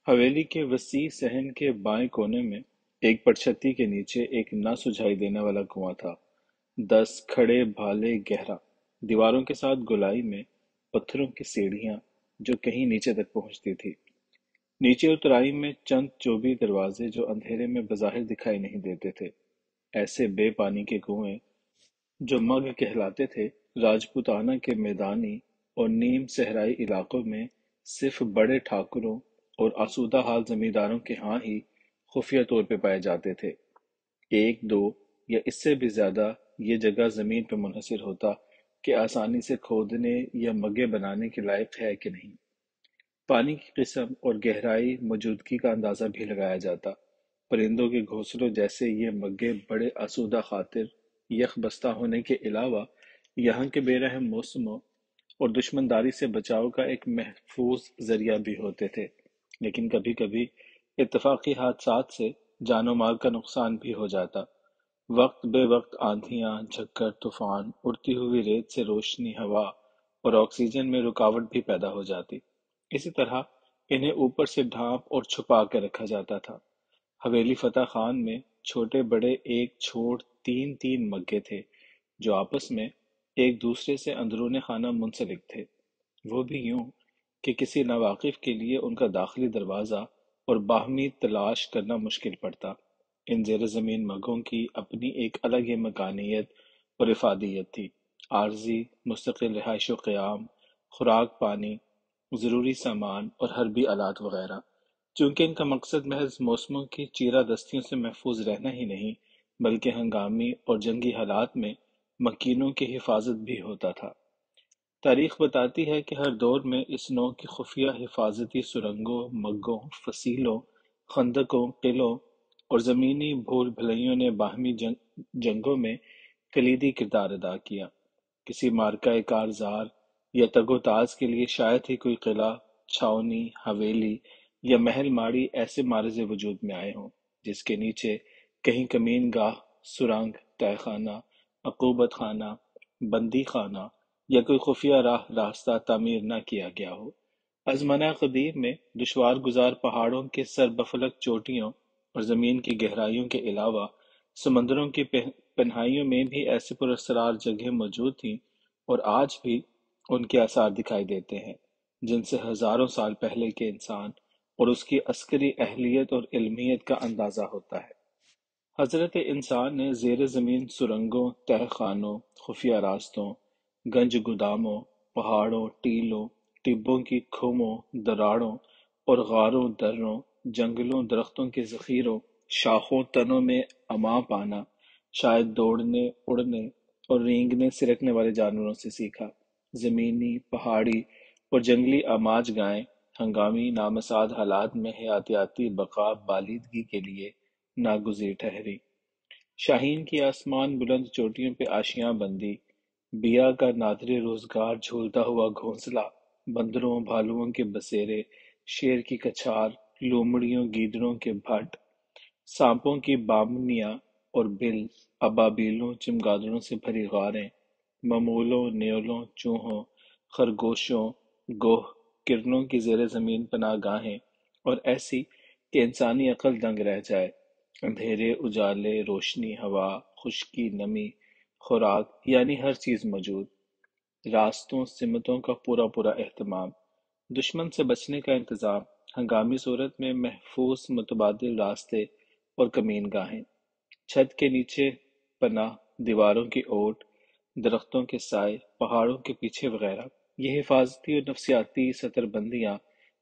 حویلی کے وسیع صحن کے بائیں کونے میں ایک پرچھتی کے نیچے ایک نہ سجھائی دینے والا کنواں تھا۔ 10 کھڑے بھالے گہرا، دیواروں کے ساتھ گولائی میں پتھروں کی سیڑھیاں جو کہیں نیچے تک پہنچتی تھی۔ نیچے اترائی میں چند چوبی دروازے جو اندھیرے میں بظاہر دکھائی نہیں دیتے تھے۔ ایسے بے پانی کے کنویں جو مگ کہلاتے تھے، راجپوتانہ کے میدانی اور نیم صحرائی علاقوں میں صرف بڑے ٹھاکروں اور آسودہ حال زمینداروں کے ہاں ہی خفیہ طور پہ پائے جاتے تھے۔ ایک دو یا اس سے بھی زیادہ یہ جگہ زمین پہ منحصر ہوتا کہ آسانی سے کھودنے یا مگیں بنانے کے لائق ہے کہ نہیں۔ پانی کی قسم اور گہرائی موجودگی کا اندازہ بھی لگایا جاتا۔ پرندوں کے گھونسلوں جیسے یہ مگیں بڑے آسودہ خاطر یخ بستہ ہونے کے علاوہ یہاں کے بے رحم موسموں اور دشمنداری سے بچاؤ کا ایک محفوظ ذریعہ بھی ہوتے تھے، لیکن کبھی کبھی اتفاقی حادثات سے جان و مال کا نقصان بھی ہو جاتا۔ وقت بے وقت آندھیاں، جھکڑ، طوفان، اڑتی ہوئی ریت سے روشنی، ہوا اور آکسیجن میں رکاوٹ بھی پیدا ہو جاتی۔ اسی طرح انہیں اوپر سے ڈھانپ اور چھپا کے رکھا جاتا تھا۔ حویلی فتح خان میں چھوٹے بڑے ایک چھوڑ تین تین مگے تھے جو آپس میں ایک دوسرے سے اندرون خانہ منسلک تھے، وہ بھی یوں کہ کسی ناواقف کے لیے ان کا داخلی دروازہ اور باہمی تلاش کرنا مشکل پڑتا۔ ان زیر زمین مگوں کی اپنی ایک الگ ہی مکانیت اور افادیت تھی، عارضی مستقل رہائش و قیام، خوراک پانی، ضروری سامان اور حربی آلات وغیرہ۔ چونکہ ان کا مقصد محض موسموں کی چیرہ دستیوں سے محفوظ رہنا ہی نہیں بلکہ ہنگامی اور جنگی حالات میں مکینوں کی حفاظت بھی ہوتا تھا۔ تاریخ بتاتی ہے کہ ہر دور میں اس نوع کی خفیہ حفاظتی سرنگوں، مگوں، فسیلوں، خندقوں، قلعوں اور زمینی بھول بھلائیوں نے باہمی جنگوں میں کلیدی کردار ادا کیا۔ کسی مارکہ کارزار یا تگ و تاز کے لیے شاید ہی کوئی قلعہ، چھاؤنی، حویلی یا محل ماڑی ایسے معرض وجود میں آئے ہوں جس کے نیچے کہیں کمین گاہ، سرنگ، تہہ خانہ، عقوبت خانہ، بندی خانہ یا کوئی خفیہ راہ راستہ تعمیر نہ کیا گیا ہو۔ ازمنہ قدیم میں دشوار گزار پہاڑوں کے سر بفلک چوٹیوں اور زمین کی گہرائیوں کے علاوہ سمندروں کی پنہائیوں میں بھی ایسی پراسرار جگہیں موجود تھیں اور آج بھی ان کے آثار دکھائی دیتے ہیں جن سے ہزاروں سال پہلے کے انسان اور اس کی عسکری اہلیت اور علمیت کا اندازہ ہوتا ہے۔ حضرت انسان نے زیر زمین سرنگوں، تہہ خانوں، خفیہ راستوں، گنج گوداموں، پہاڑوں، ٹیلوں، ٹبوں کی کھموں، دراڑوں اور غاروں دروں، جنگلوں، درختوں کے ذخیروں، شاخوں تنوں میں اما پانا، شاید دوڑنے، اڑنے اور رینگنے سرکنے والے جانوروں سے سیکھا۔ زمینی، پہاڑی اور جنگلی آماج گائیں ہنگامی نامساعد حالات میں حیاتیاتی بقا بالیدگی کے لیے ناگزیر ٹھہری۔ شاہین کی آسمان بلند چوٹیوں پہ آشیاں بندی، بیا کا نادر روزگار جھولتا ہوا گھونسلہ، بندروں بھالوؤں کے بسیرے، شیر کی کچھار، لومڑیوں گیدڑوں کے بھٹ، سانپوں کی بامنیاں اور بل، ابابیلوں چمگادڑوں سے بھری غاریں، ممولوں نیولوں چوہوں خرگوشوں گوہ کرنوں کی زیر زمین پناہ گاہیں اور ایسی کہ انسانی عقل دنگ رہ جائے۔ اندھیرے اجالے، روشنی، ہوا، خشکی، نمی، خوراک یعنی ہر چیز موجود۔ راستوں سمتوں کا پورا پورا اہتمام، دشمن سے بچنے کا انتظام، ہنگامی صورت میں محفوظ متبادل راستے اور کمین گاہیں، چھت کے نیچے پناہ، دیواروں کی اوٹ، درختوں کے سائے، پہاڑوں کے پیچھے وغیرہ۔ یہ حفاظتی اور نفسیاتی سطر بندیاں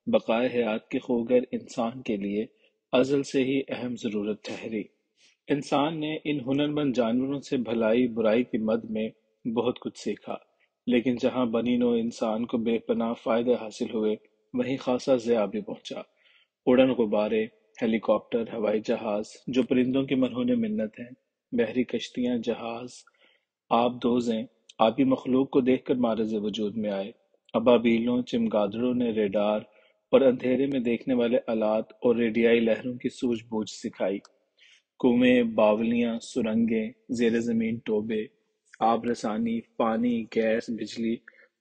بقائے حیات کے خوگر انسان کے لیے ازل سے ہی اہم ضرورت ٹھہری۔ انسان نے ان ہنرمند جانوروں سے بھلائی برائی کی مد میں بہت کچھ سیکھا، لیکن جہاں بنی نوع انسان کو بے پناہ فائدے حاصل ہوئے وہیں خاصا ضیاع بھی پہنچا۔ اڑن غبارے، ہیلی کاپٹر، ہوائی جہاز جو پرندوں کی مرہون منت ہیں، بحری کشتیاں، جہاز، آب دوزیں آبی مخلوق کو دیکھ کر معرض وجود میں آئے۔ ابابیلوں چمگادڑوں نے ریڈار اور اندھیرے میں دیکھنے والے آلات اور ریڈیائی لہروں کی سوجھ بوجھ سکھائی۔ کنویں، باولیاں، سرنگیں، زیر زمین ٹوبے، آب رسانی، پانی، گیس، بجلی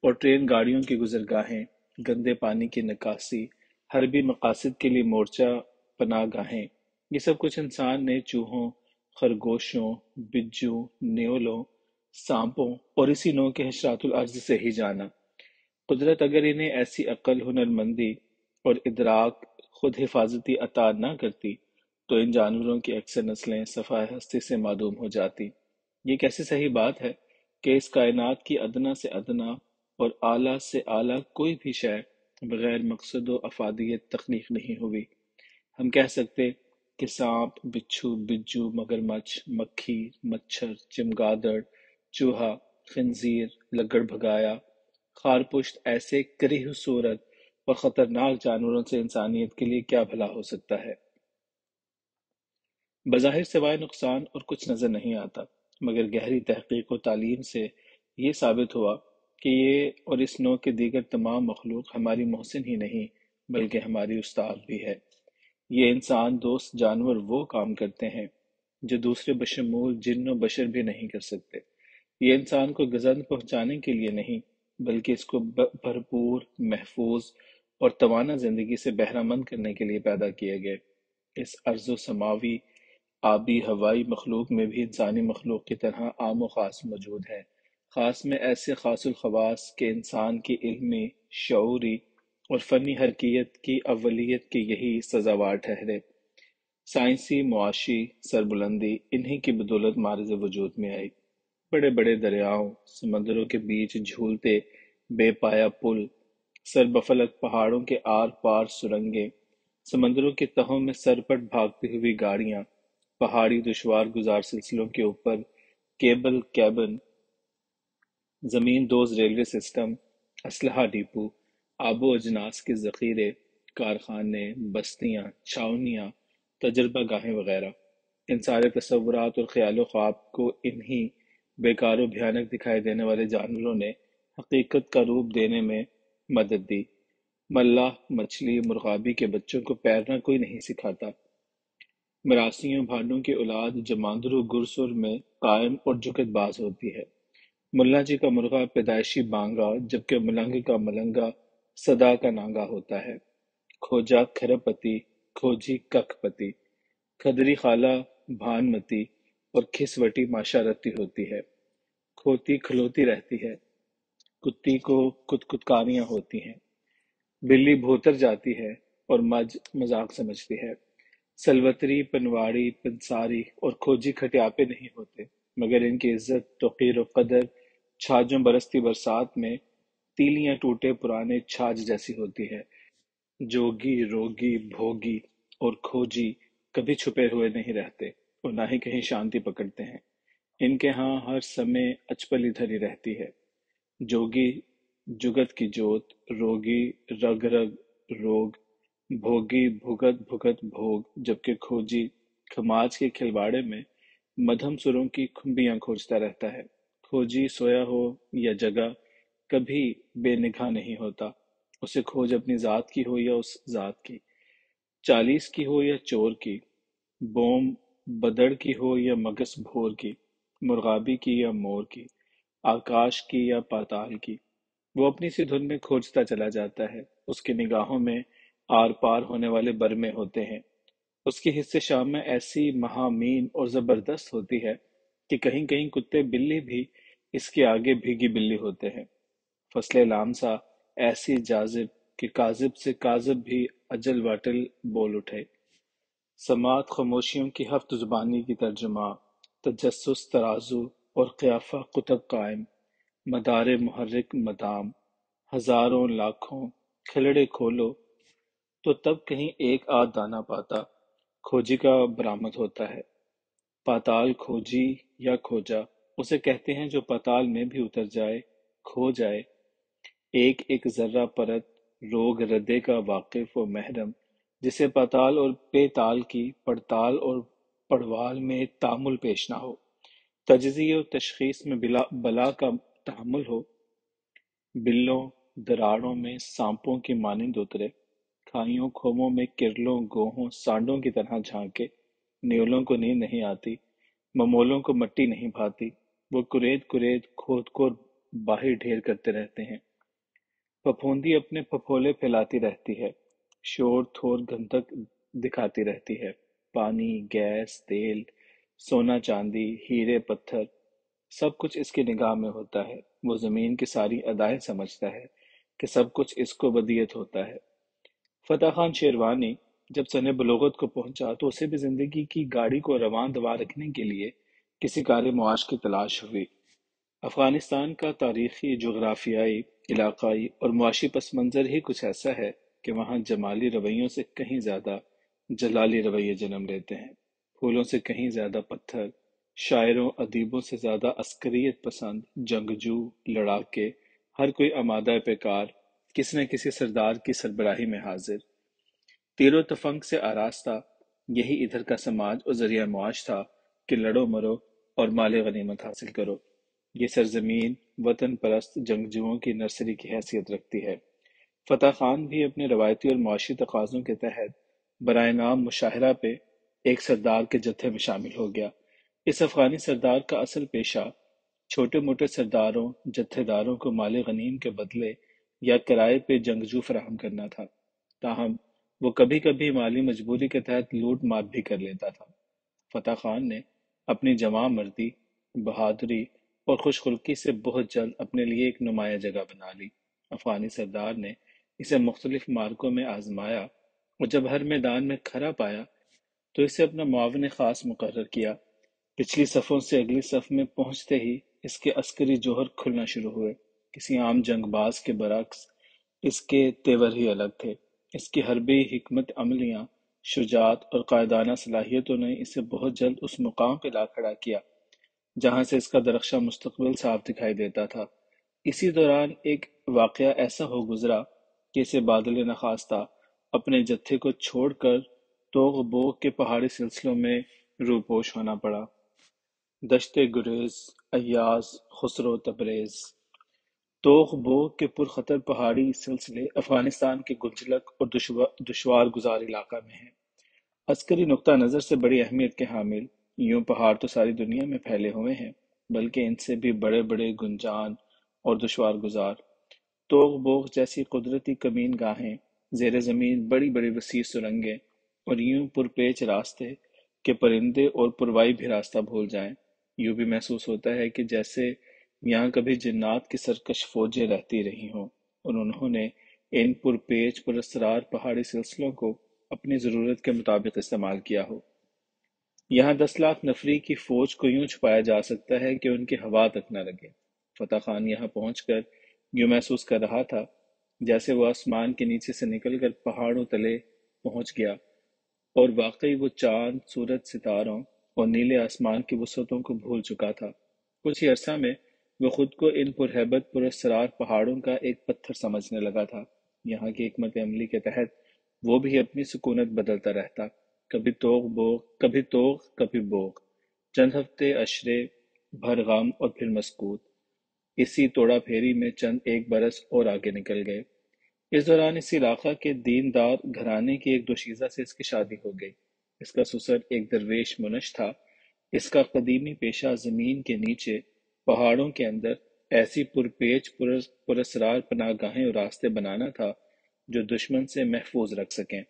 اور ٹرین گاڑیوں کی گزرگاہیں، گندے پانی کی نکاسی، حربی مقاصد کے لیے مورچہ، پناہ گاہیں، یہ سب کچھ انسان نے چوہوں، خرگوشوں، بجو، نیولوں، سانپوں اور اسی نوع کے حشرات الارض سے ہی جانا۔ قدرت اگر انہیں ایسی عقل، ہنرمندی اور ادراک، خود حفاظتی عطا نہ کرتی تو ان جانوروں کی اکثر نسلیں صفحۂ ہستی سے معدوم ہو جاتی۔ یہ کیسی صحیح بات ہے کہ اس کائنات کی ادنا سے ادنا اور اعلیٰ سے اعلیٰ کوئی بھی شے بغیر مقصد و افادیت تخلیق نہیں ہوئی۔ ہم کہہ سکتے کہ سانپ، بچھو، بجو، مگرمچھ، مکھی، مچھر، چمگادڑ، چوہا، خنزیر، لگڑ بھگایا، خارپشت ایسے کریہ صورت اور خطرناک جانوروں سے انسانیت کے لیے کیا بھلا ہو سکتا ہے؟ بظاہر سوائے نقصان اور کچھ نظر نہیں آتا، مگر گہری تحقیق و تعلیم سے یہ ثابت ہوا کہ یہ اور اس نوع کے دیگر تمام مخلوق ہماری محسن ہی نہیں بلکہ ہماری استاد بھی ہے۔ یہ انسان دوست جانور وہ کام کرتے ہیں جو دوسرے بشمول جن و بشر بھی نہیں کر سکتے۔ یہ انسان کو گزند پہنچانے کے لیے نہیں بلکہ اس کو بھرپور، محفوظ اور توانا زندگی سے بہرہ مند کرنے کے لیے پیدا کیے گئے۔ اس ارض و سماوی، آبی، ہوائی مخلوق میں بھی انسانی مخلوق کی طرح عام و خاص موجود ہے، خاص میں ایسے خاص الخواص کہ انسان کی علمی، شعوری اور فنی حرکیت کی اولیت کی یہی سزاوار ٹھہرے۔ سائنسی معاشی سربلندی انہی کی بدولت معرض وجود میں آئی۔ بڑے بڑے دریاؤں، سمندروں کے بیچ جھولتے بے پایا پل، سربفلک پہاڑوں کے آر پار سرنگیں، سمندروں کی تہوں میں سرپٹ بھاگتی ہوئی گاڑیاں، پہاڑی دشوار گزار سلسلوں کے اوپر کیبل کیبن، زمین دوز ریلوے سسٹم، اسلحہ ڈپو، آب و اجناس کے ذخیرے، کارخانے، بستیاں، چھاؤنیاں، تجربہ گاہیں وغیرہ، ان سارے تصورات اور خیال و خواب کو انہی بیکار و بھیانک دکھائی دینے والے جانوروں نے حقیقت کا روپ دینے میں مدد دی۔ ملاح، مچھلی، مرغابی کے بچوں کو پیرنا کوئی نہیں سکھاتا۔ مراسیوں، بھانڈوں کی اولاد جماندر و گرسر میں قائم اور جھکت باز ہوتی ہے۔ ملا جی کا مرغا پیدائشی بانگا جبکہ ملنگ کا ملنگا صدا کا نانگا ہوتا ہے۔ کھوجا کھرب پتی، کھوجی ککھ پتی، کھدری خالہ بھانمتی اور کھسوٹی ماشارتی ہوتی ہے۔ کھوتی کھلوتی رہتی ہے، کتی کو کتکاریاں ہوتی ہیں، بلی بھوتر جاتی ہے اور مجھ مذاق سمجھتی ہے۔ سلوتری، پنواڑی، پنساری اور کھوجی کھٹیاپے نہیں ہوتے، مگر ان کی عزت، توقیر و قدر چھاجوں برستی برسات میں تیلیاں ٹوٹے پرانے چھاج جیسی ہوتی ہے۔ جوگی، روگی، بھوگی اور کھوجی کبھی چھپے ہوئے نہیں رہتے اور نہ ہی کہیں شانتی پکڑتے ہیں۔ ان کے ہاں ہر سمے اچپلی دھری رہتی ہے۔ جوگی جگت کی جوت، روگی رگ رگ روگ، بھوگی بھگت بھگت بھوگ، جبکہ کھوجی کھماج کے کھلواڑے میں مدھم سروں کی کھمبیاں کھوجتا رہتا ہے۔ کھوجی سویا ہو یا جگا کبھی بے نگاہ نہیں ہوتا، اسے کھوج اپنی ذات کی ہو یا اس ذات کی، چالیس کی ہو یا چور کی، بوم بدڑ کی ہو یا مگس بھور کی، مرغابی کی یا مور کی، آکاش کی یا پاتال کی، وہ اپنی سی دھن میں کھوجتا چلا جاتا ہے۔ اس کی نگاہوں میں آر پار ہونے والے برمے ہوتے ہیں۔ اس کی حصے شام میں ایسی مہامین اور زبردست ہوتی ہے کہ کہیں کہیں کتے بلی بھی اس کے آگے بھیگی بلی ہوتے ہیں۔ فصل لامسا ایسی جاذب کہ کاذب سے کاذب بھی اجل واٹل بول اٹھے۔ سماعت خاموشیوں کی ہفت زبانی کی ترجمہ، تجسس ترازو اور قیافہ قطب قائم، مدار محرک مدام، ہزاروں لاکھوں کھلڑے کھولو تو تب کہیں ایک آدھ دانہ پاتا کھوجی کا برآمد ہوتا ہے۔ پاتال کھوجی یا کھوجا اسے کہتے ہیں جو پاتال میں بھی اتر جائے، کھو جائے۔ ایک ایک ذرہ پرت روگ ردے کا واقف و محرم، جسے پاتال اور بے تال کی پڑتال اور پڑوال میں تامل پیش نہ ہو، تجزیے و تشخیص میں بلا کا تحمل ہو، بلوں دراڑوں میں سانپوں کی مانند اترے، کھائیوں کھوموں میں کرلوں گوہوں سانڈوں کی طرح جھانکے۔ نیولوں کو نیند نہیں آتی، ممولوں کو مٹی نہیں بھاتی، وہ کرید کرید کھود کو باہر ڈھیر کرتے رہتے ہیں۔ پھپھوندی اپنے پھپھولے پھیلاتی رہتی ہے، شور تھور گندک دکھاتی رہتی ہے۔ پانی، گیس، تیل، سونا چاندی، ہیرے پتھر، سب کچھ اس کی نگاہ میں ہوتا ہے۔ وہ زمین کی ساری ادائیں سمجھتا ہے کہ سب کچھ اس کو ودیعت ہوتا ہے۔ فتح خان شیروانی جب سن بلوغت کو پہنچا تو اسے بھی زندگی کی گاڑی کو رواں دوا رکھنے کے لیے کسی کار معاش کی تلاش ہوئی۔ افغانستان کا تاریخی، جغرافیائی، علاقائی اور معاشی پس منظر ہی کچھ ایسا ہے کہ وہاں جمالی رویوں سے کہیں زیادہ جلالی رویے جنم لیتے ہیں۔ پھولوں سے کہیں زیادہ پتھر، شاعروں ادیبوں سے زیادہ عسکریت پسند، جنگجو، لڑاکے، ہر کوئی آمادہ پیکار، کسی نہ کسی سردار کی سربراہی میں حاضر۔ تیر و تفنگ سے آراستہ یہی ادھر کا سماج اور ذریعہ معاش تھا کہ لڑو مرو اور مال غنیمت حاصل کرو۔ یہ سرزمین وطن پرست جنگجوؤں کی نرسری کی حیثیت رکھتی ہے۔ فتح خان بھی اپنے روایتی اور معاشی تقاضوں کے تحت برائے نام مشاہرہ پہ ایک سردار کے جتھے میں شامل ہو گیا۔ اس افغانی سردار کا اصل پیشہ چھوٹے موٹے سرداروں، جتھے داروں کو مال غنیم کے بدلے یا کرائے پہ جنگجو فراہم کرنا تھا۔ تاہم وہ کبھی کبھی مالی مجبوری کے تحت لوٹ مار بھی کر لیتا تھا۔ فتح خان نے اپنی جواں مردی، بہادری اور خوش خلقی سے بہت جلد اپنے لیے ایک نمایاں جگہ بنا لی۔ افغانی سردار نے اسے مختلف معرکوں میں آزمایا اور جب ہر میدان میں کھرا پایا تو اسے اپنا معاون خاص مقرر کیا۔ پچھلی صفوں سے اگلی صف میں پہنچتے ہی اس کے عسکری جوہر کھلنا شروع ہوئے۔ کسی عام جنگ باز کے برعکس اس کے تیور ہی الگ تھے۔ اس کی حربی حکمت عملیاں، شجاعت اور قائدانہ صلاحیتوں نے اسے بہت جلد اس مقام پہ لا کھڑا کیا جہاں سے اس کا درخشاں مستقبل صاف دکھائی دیتا تھا۔ اسی دوران ایک واقعہ ایسا ہو گزرا کہ اسے بادل نخواستہ اپنے جتھے کو چھوڑ کر توغ بوگ کے پہاڑی سلسلوں میں روپوش ہونا پڑا۔ دشت گریز، ایاز، خسرو تبریز، توغ بوگ کے پرخطر پہاڑی سلسلے افغانستان کے گنجلک اور دشوار گزار علاقہ میں ہیں۔ عسکری نقطہ نظر سے بڑی اہمیت کے حامل، یوں پہاڑ تو ساری دنیا میں پھیلے ہوئے ہیں، بلکہ ان سے بھی بڑے بڑے گنجان اور دشوار گزار۔ توغ بوگ جیسی قدرتی کمین گاہیں، زیر زمین بڑی بڑی وسیع سرنگیں اور یوں پرپیچ راستے کہ پرندے اور پروائی بھی راستہ بھول جائیں۔ یوں بھی محسوس ہوتا ہے کہ جیسے یہاں کبھی جنات کی سرکش فوجیں رہتی رہی ہوں اور انہوں نے ان پرپیچ پراسرار پہاڑی سلسلوں کو اپنی ضرورت کے مطابق استعمال کیا ہو۔ یہاں 10 لاکھ نفری کی فوج کو یوں چھپایا جا سکتا ہے کہ ان کی ہوا تک نہ لگے۔ فتح خان یہاں پہنچ کر یوں محسوس کر رہا تھا جیسے وہ آسمان کے نیچے سے نکل کر پہاڑوں تلے پہنچ گیا اور واقعی وہ چاند، سورج، ستاروں اور نیلے آسمان کی وسعتوں کو بھول چکا تھا۔ کچھ ہی عرصہ میں وہ خود کو ان پرہیبت پراسرار پہاڑوں کا ایک پتھر سمجھنے لگا تھا۔ یہاں کی حکمت عملی کے تحت وہ بھی اپنی سکونت بدلتا رہتا، کبھی توغ بوگ، کبھی توغ، کبھی بوگ، چند ہفتے عشرے بھر غم اور پھر مسکوت۔ اسی توڑا پھیری میں چند ایک برس اور آگے نکل گئے۔ اس دوران اس علاقہ کے دیندار گھرانے کی ایک دوشیزہ سے اس کی شادی ہو گئی۔ اس کا سسر ایک درویش منش تھا۔ اس کا قدیمی پیشہ زمین کے نیچے پہاڑوں کے اندر ایسی پرپیچ پراسرار پناہ گاہیں اور راستے بنانا تھا جو دشمن سے محفوظ رکھ سکیں۔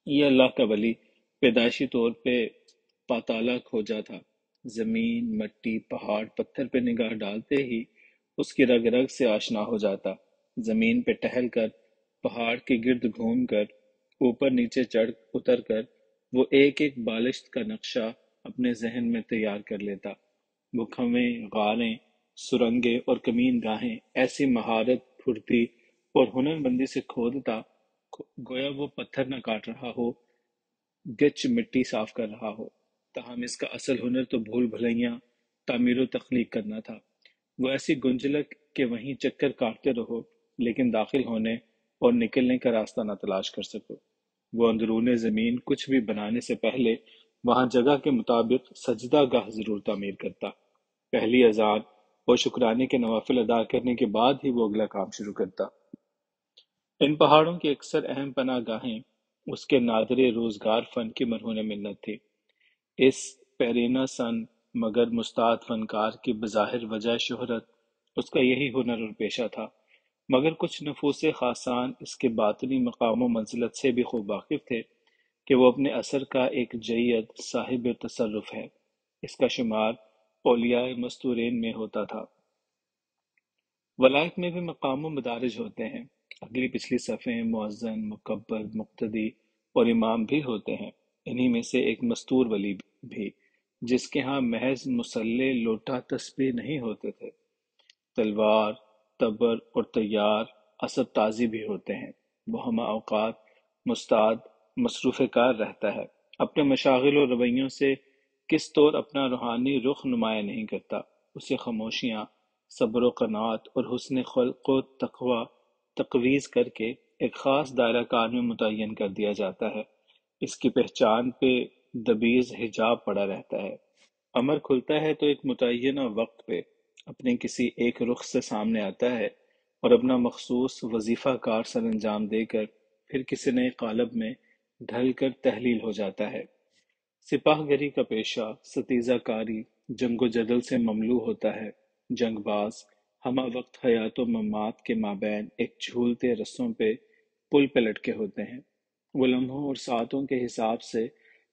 یہ اللہ کا ولی پیدائشی طور پہ پاتالہ کھوجا تھا۔ زمین، مٹی، پہاڑ، پتھر پہ نگاہ ڈالتے ہی اس کی رگ رگ سے آشنا ہو جاتا۔ زمین پہ ٹہل کر، پہاڑ کے گرد گھوم کر، اوپر نیچے چڑھ اتر کر وہ ایک ایک بالشت کا نقشہ اپنے ذہن میں تیار کر لیتا۔ وہ کھویں، غاریں، سرنگیں اور کمین گاہیں ایسی مہارت، پھرتی اور ہنر مندی سے کھودتا گویا وہ پتھر نہ کاٹ رہا ہو، گچ مٹی صاف کر رہا ہو۔ تاہم اس کا اصل ہنر تو بھول بھلیاں تعمیر و تخلیق کرنا تھا۔ وہ ایسی گنجلک کہ وہیں چکر کاٹتے رہو لیکن داخل ہونے اور نکلنے کا راستہ نہ تلاش کر سکو۔ وہ اندرون زمین کچھ بھی بنانے سے پہلے وہاں جگہ کے مطابق سجدہ گاہ ضرور تعمیر کرتا۔ پہلی اذان اور شکرانے کے نوافل ادا کرنے کے بعد ہی وہ اگلا کام شروع کرتا۔ ان پہاڑوں کی اکثر اہم پناہ گاہیں اس کے نادر روزگار فن کی مرہون منت تھی۔ اس پیرینہ سن مگر مستعد فنکار کی بظاہر وجہ شہرت اس کا یہی ہنر اور پیشہ تھا۔ مگر کچھ نفوس خاصان اس کے باطنی مقام و منزلت سے بھی خوب واقف تھے کہ وہ اپنے اثر کا ایک جید صاحب تصرف ہے۔ اس کا شمار اولیاء مستورین میں ہوتا تھا۔ ولایت میں بھی مقام و مدارج ہوتے ہیں۔ اگلی پچھلی صفیں مؤذن، مکبر، مقتدی اور امام بھی ہوتے ہیں۔ انہی میں سے ایک مستور ولی بھی، جس کے ہاں محض مصلے لوٹا تسبیح نہیں ہوتے تھے، تلوار، تبر اور طیار اسب تازی بھی ہوتے ہیں۔ وہ ہمہ اوقات مستعد مصروف کار رہتا ہے، اپنے مشاغل و رویوں سے کس طور اپنا روحانی رخ نمایاں نہیں کرتا۔ اسے خاموشیاں، صبر و قناعت اور حسن خلق و تقوی تقویز کر کے ایک خاص دائرہ کار میں متعین کر دیا جاتا ہے۔ اس کی پہچان پہ دبیز حجاب پڑا رہتا ہے۔ امر کھلتا ہے تو ایک متعینہ وقت پہ اپنے کسی ایک رخ سے سامنے آتا ہے اور اپنا مخصوص وظیفہ کار سر انجام دے کر پھر کسی نئے قالب میں ڈھل کر تحلیل ہو جاتا ہے۔ سپاہ گری کا پیشہ ستیزہ کاری جنگ و جدل سے مملو ہوتا ہے۔ جنگ باز ہمہ وقت حیات و ممات کے مابین ایک جھولتے رسوں پہ پل پہ لٹکے ہوتے ہیں۔ وہ لمحوں اور ساعتوں کے حساب سے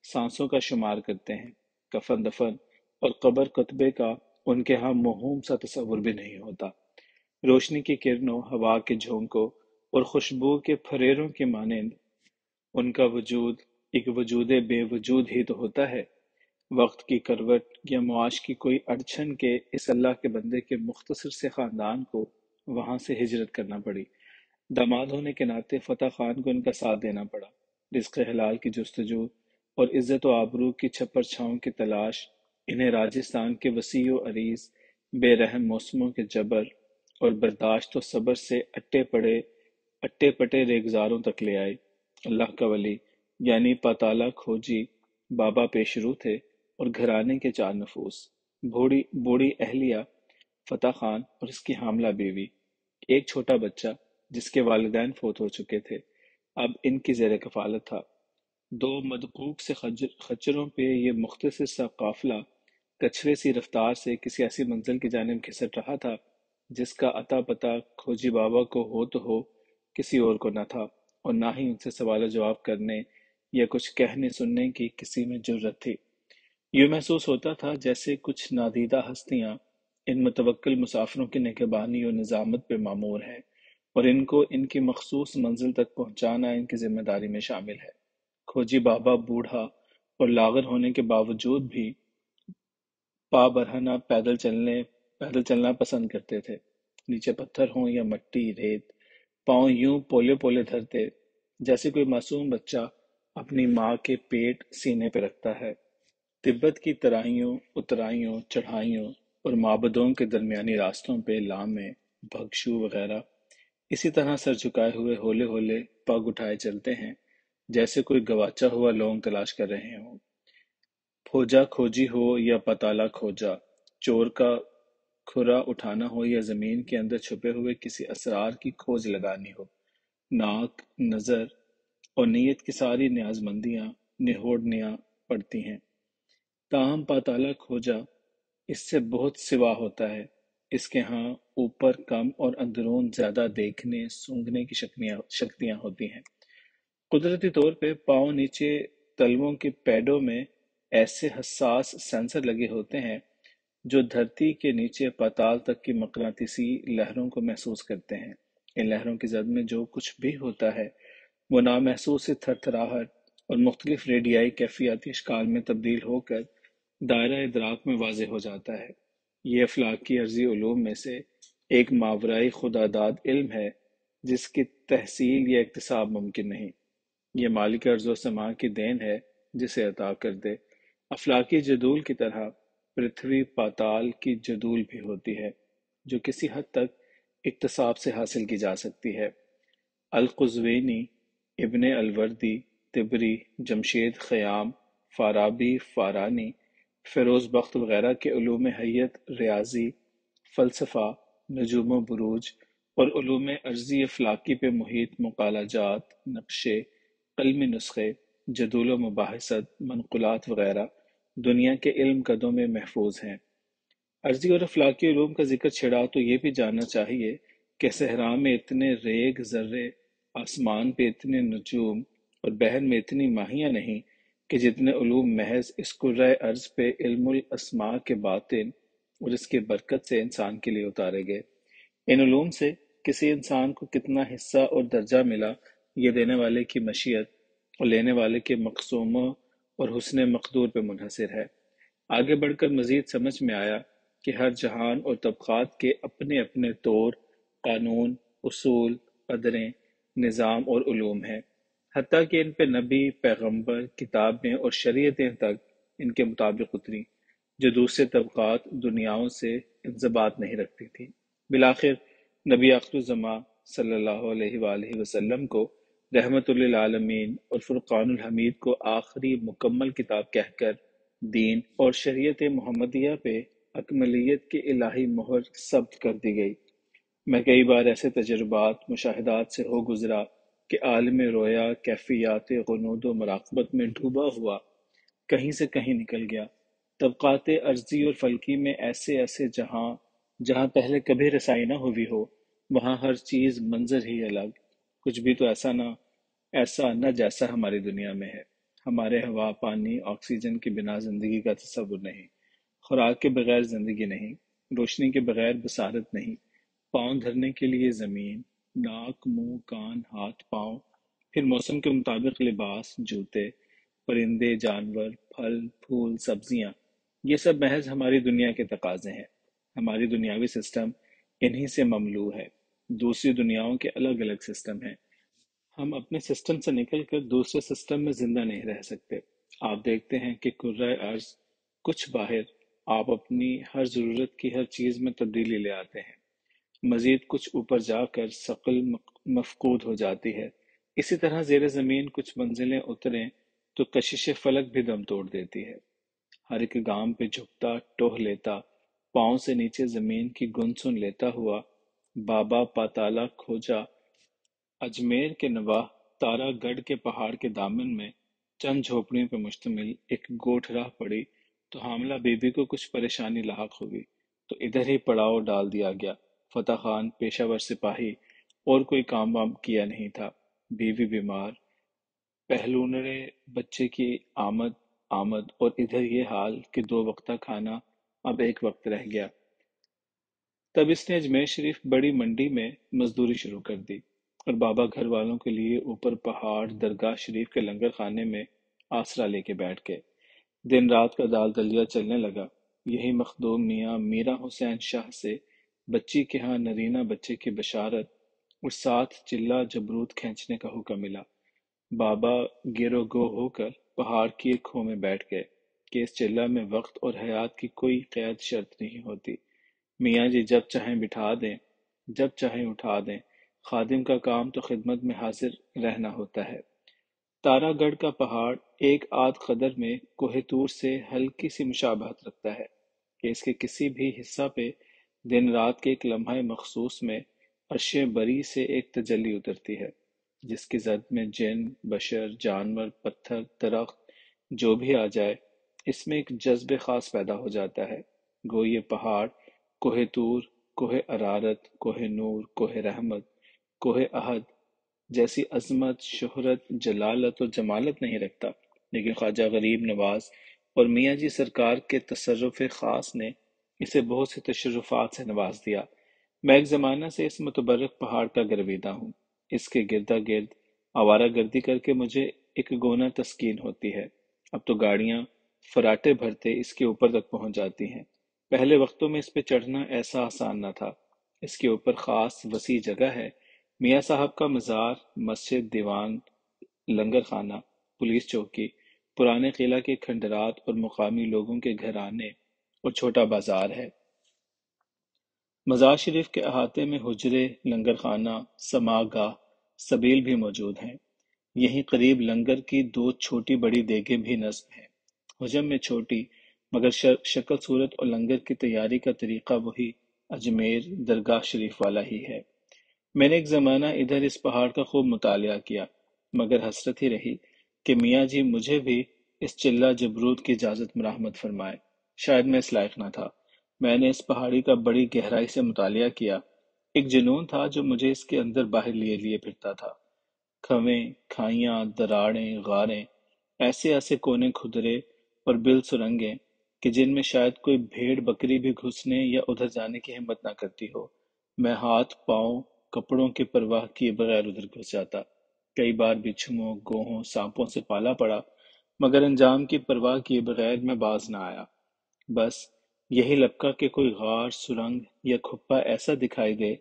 سانسوں کا شمار کرتے ہیں۔ کفن دفن اور قبر کتبے کا ان کے ہاں موہوم سا تصور بھی نہیں ہوتا۔ روشنی کی کرنوں، ہوا کے جھونکوں اور خوشبو کے پھریروں کے مانند ان کا وجود ایک وجود بے وجود ہی تو ہوتا ہے۔ وقت کی کروٹ یا معاش کی کوئی اڑچن کے اس اللہ کے بندے کے مختصر سے خاندان کو وہاں سے ہجرت کرنا پڑی۔ داماد ہونے کے ناطے فتح خان کو ان کا ساتھ دینا پڑا۔ رزق حلال کی جستجو اور عزت و آبرو کی چھپر چھاؤں کی تلاش انہیں راجستھان کے وسیع و عریض بے رحم موسموں کے جبر اور برداشت و صبر سے اٹے پٹے ریگزاروں تک لے آئے۔ اللہ کا ولی یعنی پاتالہ کھوجی بابا پیشرو تھے اور گھرانے کے چار نفوس، بوڑھی اہلیہ، فتح خان اور اس کی حاملہ بیوی، ایک چھوٹا بچہ جس کے والدین فوت ہو چکے تھے، اب ان کی زیر کفالت تھا۔ دو مدقوق سے خچروں پہ یہ مختصر سا قافلہ کچھوے سی رفتار سے کسی ایسی منزل کی جانب گھسٹ رہا تھا جس کا اتا پتہ کھوجی بابا کو ہو تو ہو، کسی اور کو نہ تھا، اور نہ ہی ان سے سوال و جواب کرنے یا کچھ کہنے سننے کی کسی میں جرت تھی۔ یوں محسوس ہوتا تھا جیسے کچھ نادیدہ ہستیاں ان متوکل مسافروں کی نگہبانی اور نظامت پہ مامور ہیں، اور ان کو ان کی مخصوص منزل تک پہنچانا ان کی ذمہ داری میں شامل ہے۔ کھوجی بابا بوڑھا اور لاغر ہونے کے باوجود بھی پا برہنہ پیدل چلنا پسند کرتے تھے۔ نیچے پتھر ہوں یا مٹی ریت، پاؤں یوں پولے پولے دھرتے جیسے کوئی معصوم بچہ اپنی ماں کے پیٹ سینے پہ رکھتا ہے۔ تبت کی ترائیوں، اترائیوں، چڑھائیوں اور معبدوں کے درمیانی راستوں پہ لامے، بھگشو وغیرہ اسی طرح سر جھکائے ہوئے ہولے ہولے پگ اٹھائے چلتے ہیں جیسے کوئی گواچا ہوا لونگ تلاش کر رہے ہوں۔ کھوجا کھوجی ہو یا پتالہ کھوجا، چور کا کھرا اٹھانا ہو یا زمین کے اندر چھپے ہوئے کسی اسرار کی کھوج لگانی ہو، ناک، نظر اور نیت کی ساری نیازمندیاں نہوڑنیاں پڑتی ہیں۔ تاہم پاتالہ کھوجا اس سے بہت سوا ہوتا ہے۔ اس کے ہاں اوپر کم اور اندرون زیادہ دیکھنے سونگھنے کی شکتیاں ہوتی ہیں۔ قدرتی طور پہ پاؤں نیچے تلووں کے پیڈوں میں ایسے حساس سینسر لگے ہوتے ہیں جو دھرتی کے نیچے پاتال تک کی مقناطیسی لہروں کو محسوس کرتے ہیں۔ ان لہروں کی زد میں جو کچھ بھی ہوتا ہے وہ نامحسوس تھر تھراہٹ اور مختلف ریڈیائی کیفیاتی اشکال میں تبدیل ہو کر دائرہ ادراک میں واضح ہو جاتا ہے۔ یہ افلاکی عرضی علوم میں سے ایک ماورائی خداداد علم ہے جس کی تحصیل یا اکتساب ممکن نہیں۔ یہ مالک ارض و سماع کی دین ہے جسے عطا کر دے۔ افلاکی جدول کی طرح پرتھوی پاتال کی جدول بھی ہوتی ہے جو کسی حد تک اکتساب سے حاصل کی جا سکتی ہے۔ القزوینی، ابن الوردی، طبری، جمشید خیام، فارابی فارانی، فیروز بخت وغیرہ کے علوم حیت، ریاضی، فلسفہ، نجوم و بروج اور علوم ارضی افلاکی پہ محیط مقالہ جات، نقشے، قلمی نسخے، جدول و مباحثت، منقولات وغیرہ دنیا کے علم کدوں میں محفوظ ہیں۔ ارضی اور افلاکی علوم کا ذکر چھڑا تو یہ بھی جاننا چاہیے کہ صحرا میں اتنے ریگ ذرے، آسمان پہ اتنے نجوم اور بحر میں اتنی ماہیاں نہیں کہ جتنے علوم محض اس کرۂ ارض پہ علم الاسماء کے باطن اور اس کی برکت سے انسان کے لیے اتارے گئے۔ ان علوم سے کسی انسان کو کتنا حصہ اور درجہ ملا، یہ دینے والے کی مشیت اور لینے والے کے مقسومہ اور حسن مقدور پہ منحصر ہے۔ آگے بڑھ کر مزید سمجھ میں آیا کہ ہر جہان اور طبقات کے اپنے اپنے طور، قانون، اصول، قدریں، نظام اور علوم ہیں، حتیٰ کہ ان پہ نبی، پیغمبر، کتابیں اور شریعتیں تک ان کے مطابق اتری، جو دوسرے طبقات دنیاؤں سے انضباط نہیں رکھتی تھی۔ بالآخر نبی آخر الزماں صلی اللہ علیہ وآلہ وسلم کو رحمت للعالمین اور فرقان الحمید کو آخری مکمل کتاب کہہ کر دین اور شریعت محمدیہ پہ اکملیت کی الہی مہر ثبت کر دی گئی۔ میں کئی بار ایسے تجربات، مشاہدات سے ہو گزرا کہ عالم رویا کیفیات غنود و مراقبت میں ڈوبا ہوا کہیں سے کہیں نکل گیا۔ طبقات ارضی اور فلکی میں ایسے ایسے جہاں پہلے کبھی رسائی نہ ہوئی ہو، وہاں ہر چیز منظر ہی الگ، کچھ بھی تو ایسا نہ جیسا ہماری دنیا میں ہے۔ ہمارے ہوا، پانی، آکسیجن کے بنا زندگی کا تصور نہیں، خوراک کے بغیر زندگی نہیں، روشنی کے بغیر بصارت نہیں، پاؤں دھرنے کے لیے زمین، ناک، منہ، کان، ہاتھ، پاؤں، پھر موسم کے مطابق لباس، جوتے، پرندے، جانور، پھل، پھول، سبزیاں، یہ سب محض ہماری دنیا کے تقاضے ہیں۔ ہماری دنیاوی سسٹم انہی سے مملو ہے۔ دوسری دنیاؤں کے الگ الگ سسٹم ہیں۔ ہم اپنے سسٹم سے نکل کر دوسرے سسٹم میں زندہ نہیں رہ سکتے۔ آپ دیکھتے ہیں کہ کرۂ ارض کچھ باہر، آپ اپنی ہر ضرورت کی ہر چیز میں تبدیلی لے آتے ہیں، مزید کچھ اوپر جا کر ثقل مفقود ہو جاتی ہے۔ اسی طرح زیر زمین کچھ منزلیں اتریں تو کشش فلک بھی دم توڑ دیتی ہے۔ ہر ایک گام پہ جھکتا، ٹوہ لیتا، پاؤں سے نیچے زمین کی گند سن لیتا ہوا بابا پاتالہ کھوجا اجمیر کے نواح تارا گڑھ کے پہاڑ کے دامن میں چند جھوپڑیوں پر مشتمل ایک گوٹھ راہ پڑی تو حاملہ بی بی کو کچھ پریشانی لاحق ہوئی تو ادھر ہی پڑاؤ ڈال دیا گیا۔ فتح خان پیشہ ور سپاہی، اور کوئی کام وام کیا نہیں تھا، بیوی بیمار، پہلونرے بچے کی آمد اور ادھر یہ حال کہ 2 وقتہ کھانا اب 1 وقت رہ گیا۔ تب اس نے اجمیر شریف بڑی منڈی میں مزدوری شروع کر دی اور بابا گھر والوں کے لیے اوپر پہاڑ درگاہ شریف کے لنگر خانے میں آسرا لے کے بیٹھ گئے۔ دن رات کا دال دلیا چلنے لگا۔ یہی مخدوم میاں میرا حسین شاہ سے بچی کے ہاں نرینہ بچے کی بشارت اور ساتھ چلہ جبروت کھینچنے کا حکم ملا۔ بابا گیرو گو ہو کر پہاڑ کی ایک کھو میں بیٹھ گئے کہ اس چلہ میں وقت اور حیات کی کوئی قید شرط نہیں ہوتی۔ میاں جی جب چاہیں بٹھا دیں، جب چاہیں اٹھا دیں، خادم کا کام تو خدمت میں حاضر رہنا ہوتا ہے۔ تارا گڑھ کا پہاڑ ایک آدھ قدر میں کوہ طور سے ہلکی سی مشابہت رکھتا ہے کہ اس کے کسی بھی حصہ پہ دن رات کے ایک لمحہ مخصوص میں عرش بری سے ایک تجلی اترتی ہے، جس کی زد میں جن، بشر، جانور، پتھر، درخت جو بھی آ جائے، اس میں ایک جذب خاص پیدا ہو جاتا ہے۔ گو یہ پہاڑ کوہ طور، کوہ ارارت، کوہ نور، کوہ رحمت، کوہ احد جیسی عظمت، شہرت، جلالت اور جمالت نہیں رکھتا، لیکن خواجہ غریب نواز اور میاں جی سرکار کے تصرف خاص نے اسے بہت سے تشرفات سے نواز دیا۔ میں ایک زمانہ سے اس متبرک پہاڑ کا گرویدہ ہوں۔ اس کے گردا گرد آوارہ گردی کر کے مجھے ایک گونا تسکین ہوتی ہے۔ اب تو گاڑیاں فراٹے بھرتے اس کے اوپر تک پہنچ جاتی ہیں۔ پہلے وقتوں میں اس پہ چڑھنا ایسا آسان نہ تھا۔ اس کے اوپر خاص وسیع جگہ ہے۔ میاں صاحب کا مزار، مسجد، دیوان، لنگر خانہ، پولیس چوکی، پرانے قلعہ کے کھنڈرات اور مقامی لوگوں کے گھرانے اور چھوٹا بازار ہے۔ مزار شریف کے احاطے میں حجرے، لنگر خانہ، سماع گاہ، سبیل بھی موجود ہیں۔ یہیں قریب لنگر کی 2 چھوٹی بڑی دیگیں بھی نصب ہیں۔ حجم میں چھوٹی مگر شکل صورت اور لنگر کی تیاری کا طریقہ وہی اجمیر درگاہ شریف والا ہی ہے۔ میں نے ایک زمانہ ادھر اس پہاڑ کا خوب مطالعہ کیا، مگر حسرت ہی رہی کہ میاں جی مجھے بھی اس چلہ جبروت کی اجازت مرحمت فرمائے۔ شاید میں اس لائق نہ تھا۔ میں نے اس پہاڑی کا بڑی گہرائی سے مطالعہ کیا۔ ایک جنون تھا جو مجھے اس کے اندر باہر لیے لیے پھرتا تھا۔ کھویں، کھائیاں، دراڑیں، غاریں، ایسے ایسے کونے کھدرے اور بل سرنگیں کہ جن میں شاید کوئی بھیڑ بکری بھی گھسنے یا ادھر جانے کی ہمت نہ کرتی ہو۔ میں ہاتھ پاؤں کپڑوں کی پرواہ کیے بغیر ادھر گھس جاتا۔ کئی بار بچھوؤں، گوہوں، سانپوں سے پالا پڑا، مگر انجام کی پرواہ کیے بغیر میں باز نہ آیا۔ بس یہی لپکا کہ کوئی غار، سرنگ یا کھپا ایسا دکھائی دے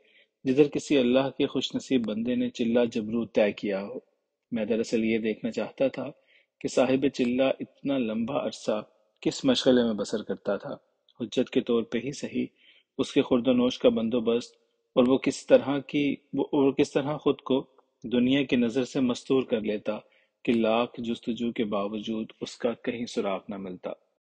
جدھر کسی اللہ کے خوش نصیب بندے نے چلہ جبرو طے کیا ہو۔ میں دراصل یہ دیکھنا چاہتا تھا کہ صاحب چلہ اتنا لمبا عرصہ کس مشغلے میں بسر کرتا تھا، حجت کے طور پہ ہی صحیح، اس کے خورد و نوش کا بندوبست، اور وہ کس طرح خود کو دنیا کی نظر سے مستور کر لیتا کہ لاکھ جستجو کے باوجود اس کا کہیں سراغ نہ ملتا۔